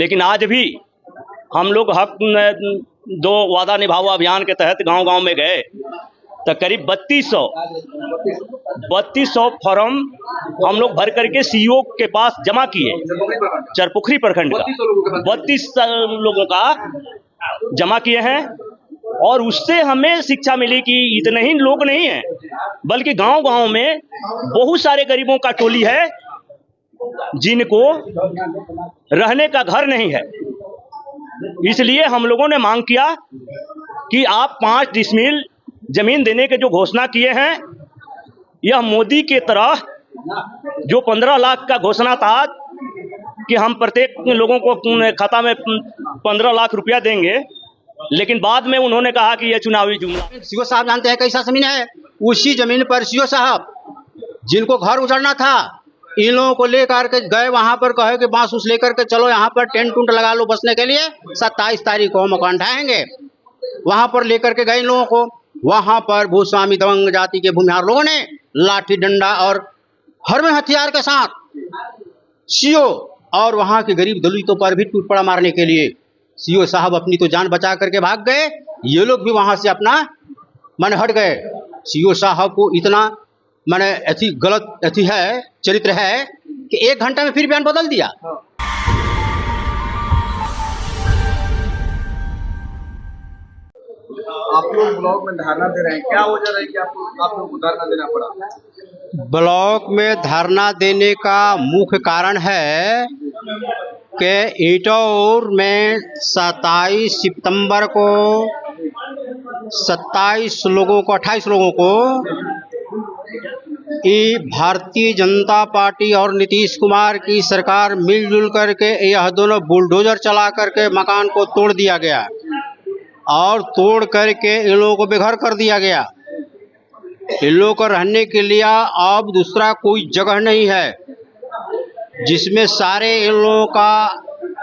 लेकिन आज भी हम लोग हक दो वादा निभाओ अभियान के तहत गांव-गांव में गए तो करीब 3200 फॉर्म हम लोग भर करके सीईओ के पास जमा किए। चरपोखरी प्रखंड का 32 लोगों का जमा किए हैं और उससे हमें शिक्षा मिली कि इतने ही लोग नहीं हैं, बल्कि गांव-गांव में बहुत सारे गरीबों का टोली है जिनको रहने का घर नहीं है। इसलिए हम लोगों ने मांग किया कि आप 5 डिसमिल जमीन देने के जो घोषणा किए हैं, यह मोदी के तरह जो 15 लाख का घोषणा था कि हम प्रत्येक लोगों को खाता में 15 लाख रुपया देंगे, लेकिन बाद में उन्होंने कहा कि यह चुनावी जुमला। सीओ साहब जानते हैं कैसा जमीन है, उसी जमीन पर सीओ साहब जिनको घर उजड़ना था, इन लोगों को लेकर के गए वहां पर, कहे कि बांस उस लेकर के चलो यहाँ पर टेंट टूंट लगा लो बसने के लिए, 27 तारीख को मकान ढाएंगे। वहां पर लेकर के गए इन लोगों को, वहां पर भूस्वामी दबंग जाति के भूमिहार लोगों ने लाठी डंडा और हर में हथियार के साथ सीओ और वहां के गरीब दलितों पर भी टूट पड़ा मारने के लिए सीओ साहब अपनी तो जान बचा करके भाग गए, ये लोग भी वहां से अपना मन हट गए। सीओ साहब को इतना माने ऐसी गलत ऐसी है चरित्र है कि 1 घंटा में फिर बयान बदल दिया। आप लोग ब्लॉक में धरना दे रहे हैं, क्या वजह है कि आप लोगों को धरना देना पड़ा? ब्लॉक में धरना देने का मुख्य कारण है कि ईटौर में 27 सितंबर को 28 लोगों को भारतीय जनता पार्टी और नीतीश कुमार की सरकार मिलजुल करके यह दोनों बुलडोजर चला करके मकान को तोड़ दिया गया और तोड़ करके इन लोगों को बेघर कर दिया गया। इन लोगों को रहने के लिए अब दूसरा कोई जगह नहीं है, जिसमें सारे इन लोगों का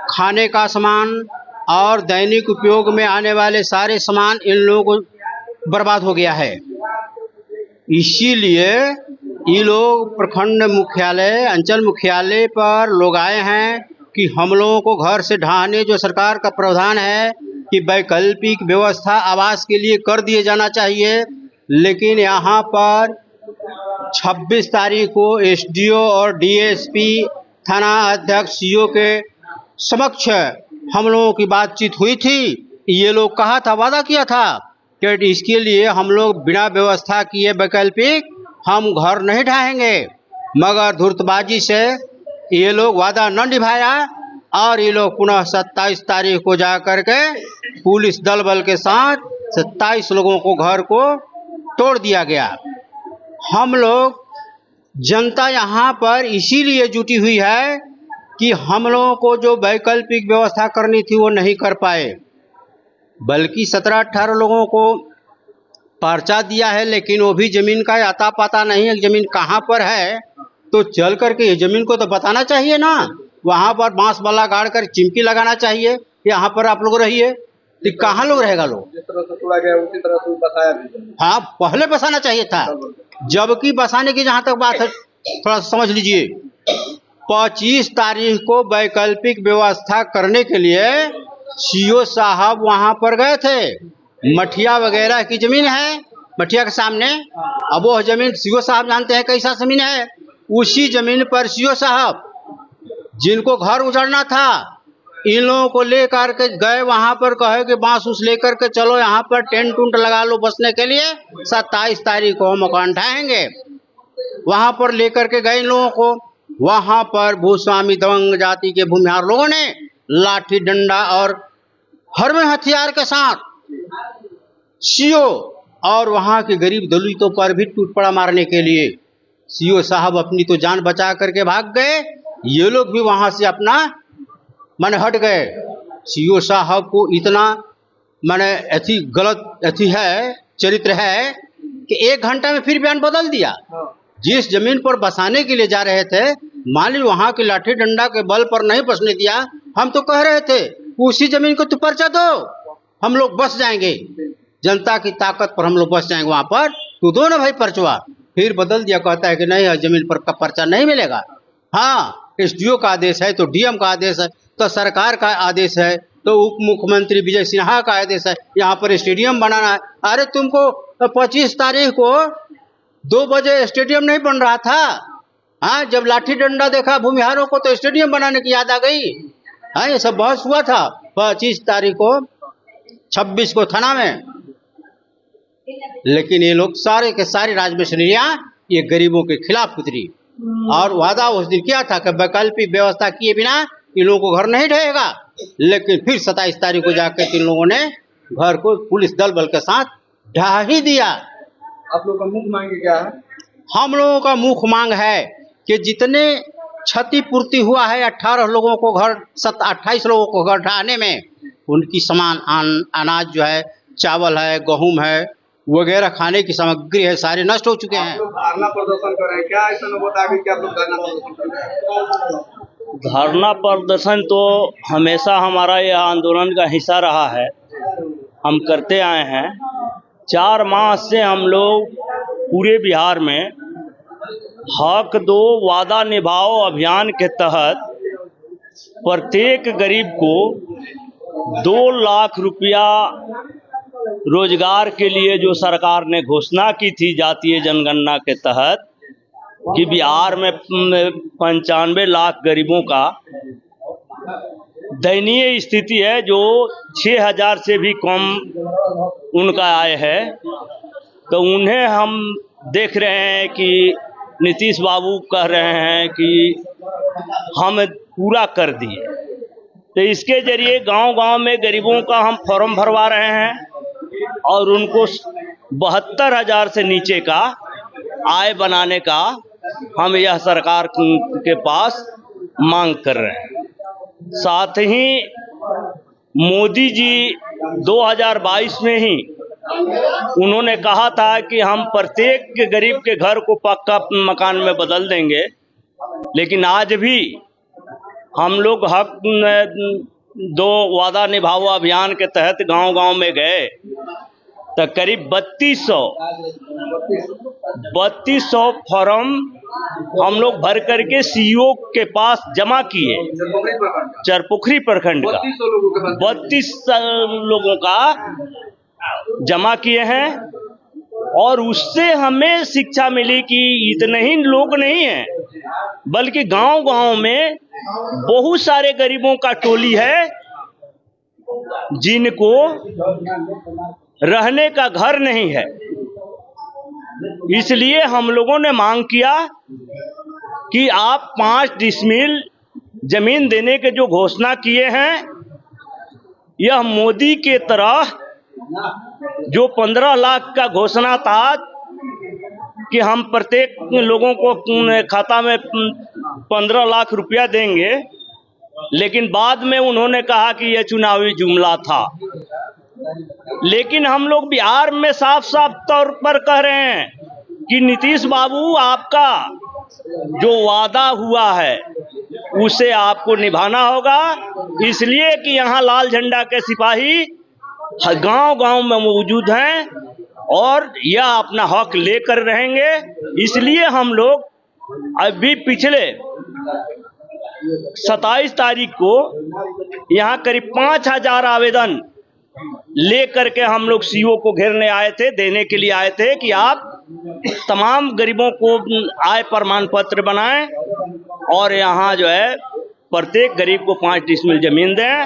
खाने का सामान और दैनिक उपयोग में आने वाले सारे सामान इन लोगों को बर्बाद हो गया है। इसीलिए ये लोग प्रखंड मुख्यालय अंचल मुख्यालय पर लोग आए हैं कि हम लोगों को घर से ढहाने जो सरकार का प्रावधान है कि वैकल्पिक व्यवस्था आवास के लिए कर दिए जाना चाहिए, लेकिन यहाँ पर 26 तारीख को एसडीओ और डीएसपी थाना अध्यक्ष सीओ के समक्ष हम लोगों की बातचीत हुई थी। ये लोग कहा था, वादा किया था कि इसके लिए हम लोग बिना व्यवस्था किए वैकल्पिक हम घर नहीं ढाएंगे, मगर धूर्तबाजी से ये लोग वादा न निभाया और ये लोग पुनः 27 तारीख को जा करके पुलिस दल बल के साथ 27 लोगों को घर को तोड़ दिया गया। हम लोग जनता यहाँ पर इसीलिए जुटी हुई है कि हम लोगों को जो वैकल्पिक व्यवस्था करनी थी वो नहीं कर पाए, बल्कि 17-18 लोगों को पर्चा दिया है, लेकिन वो भी जमीन का आता पता नहीं है जमीन कहाँ पर है। तो चल करके ये जमीन को तो बताना चाहिए ना, वहाँ पर बांस वाला गाड़ कर चिमकी लगाना चाहिए, यहाँ पर आप लोग रहिए। तो कहाँ लोग रहेगा लोग? जिस तरह से तोड़ा गया उसी तरह से बसाया भी। हाँ, पहले बसाना चाहिए था, जबकि बसाने की जहाँ तक बात है थोड़ा समझ लीजिए। 25 तारीख को वैकल्पिक व्यवस्था करने के लिए सीओ साहब वहाँ पर गए थे। मठिया वगैरह की जमीन है, मठिया के सामने। अब वो जमीन सीओ साहब जानते हैं कैसा जमीन है, उसी जमीन पर सीओ साहब जिनको घर उजड़ना था, इन लोगों को लेकर के गए वहां पर, कहे कि बांस उस लेकर के चलो यहाँ पर टेंट टूंट लगा लो बसने के लिए, 27 तारीख को मकान ढाएंगे। वहां पर लेकर के गए इन लोगों को, वहां पर भूस्वामी दबंग जाति के भूमिहार लोगों ने लाठी डंडा और हर में हथियार के साथ सीओ और वहां के गरीब दलितों पर भी टूट पड़ा मारने के लिए सीओ साहब अपनी तो जान बचा करके भाग गए, ये लोग भी वहां से अपना मन हट गए। सीओ साहब को इतना माने ऐसी गलत ऐसी है चरित्र है कि 1 घंटा में फिर बयान बदल दिया। जिस जमीन पर बसाने के लिए जा रहे थे, मान ली वहां के लाठी डंडा के बल पर नहीं बसने दिया। हम तो कह रहे थे उसी जमीन को तो पर्चा दो, हम लोग बस जाएंगे, जनता की ताकत पर हम लोग बस जाएंगे, वहां पर तो दो ना भाई पर्चवा। फिर बदल दिया, कहता है कि नहीं जमीन पर का पर्चा नहीं मिलेगा। हाँ, एसडीओ का आदेश है तो डीएम का आदेश है, तो सरकार का आदेश है, तो उप मुख्यमंत्री विजय सिन्हा का आदेश है यहाँ पर स्टेडियम बनाना है। अरे तुमको 25 तारीख को 2 बजे स्टेडियम नहीं बन रहा था? हाँ, जब लाठी डंडा देखा भूमिहारों को तो स्टेडियम बनाने की याद आ गई। हाँ, ये सब बहस हुआ था 25 तारीख को, 26 को थाना में। लेकिन ये लोग सारे के सारे राजमिस्त्रियाँ ये गरीबों के खिलाफ उतरी और वादा उस दिन किया था कि वैकल्पिक व्यवस्था किए बिना इन लोगों को घर नहीं ढहेगा। लेकिन फिर 27 तारीख को जाकर इन लोगों ने घर को पुलिस दल बल के साथ ढहा ही दिया। आप लोग का मुख्य मांग क्या है? हम लोगों का मुख्य मांग है कि जितने क्षतिपूर्ति हुआ है 18 लोगों को घर 28 लोगों को घर ढहाने में, उनकी समान अनाज जो है, चावल है, गेहूं है वगैरह खाने की सामग्री है, सारे नष्ट हो चुके हैं। आप लोग धरना प्रदर्शन कर रहे हैं, क्या ऐसा न होता है कि आप लोग धरना प्रदर्शन कर रहे हैं? धरना प्रदर्शन तो हमेशा हमारा यह आंदोलन का हिस्सा रहा है, हम करते आए हैं। 4 माह से हम लोग पूरे बिहार में हक दो वादा निभाओ अभियान के तहत प्रत्येक गरीब को 2 लाख रुपया रोजगार के लिए जो सरकार ने घोषणा की थी जातीय जनगणना के तहत कि बिहार में 95 लाख गरीबों का दयनीय स्थिति है, जो 6000 से भी कम उनका आय है। तो उन्हें हम देख रहे हैं कि नीतीश बाबू कह रहे हैं कि हम पूरा कर दिए। तो इसके जरिए गांव-गांव में गरीबों का हम फॉर्म भरवा रहे हैं और उनको 72,000 से नीचे का आय बनाने का हम यह सरकार के पास मांग कर रहे हैं। साथ ही मोदी जी 2022 में ही उन्होंने कहा था कि हम प्रत्येक गरीब के घर को पक्का मकान में बदल देंगे, लेकिन आज भी हम लोग हक दो वादा निभाओ अभियान के तहत गांव-गांव में गए तो करीब 3200 फॉर्म हम लोग भर करके सीईओ के पास जमा किए। चरपोखरी प्रखंड का 32 लोगों का जमा किए हैं और उससे हमें शिक्षा मिली कि इतने ही लोग नहीं हैं, बल्कि गांव-गांव में बहुत सारे गरीबों का टोली है जिनको रहने का घर नहीं है। इसलिए हम लोगों ने मांग किया कि आप 5 डिसमिल जमीन देने के जो घोषणा किए हैं, यह मोदी के तरह जो 15 लाख का घोषणा था कि हम प्रत्येक लोगों को खाता में 15 लाख रुपया देंगे, लेकिन बाद में उन्होंने कहा कि यह चुनावी जुमला था। लेकिन हम लोग बिहार में साफ साफ तौर पर कह रहे हैं कि नीतीश बाबू, आपका जो वादा हुआ है उसे आपको निभाना होगा, इसलिए कि यहाँ लाल झंडा के सिपाही गांव-गांव में मौजूद हैं और यह अपना हक लेकर रहेंगे। इसलिए हम लोग अभी पिछले 27 तारीख को यहाँ करीब 5000 आवेदन लेकर के हम लोग सीईओ को घेरने आए थे, देने के लिए आए थे कि आप तमाम गरीबों को आय प्रमाण पत्र बनाएं और यहाँ जो है प्रत्येक गरीब को 5 डिसमिल जमीन दें।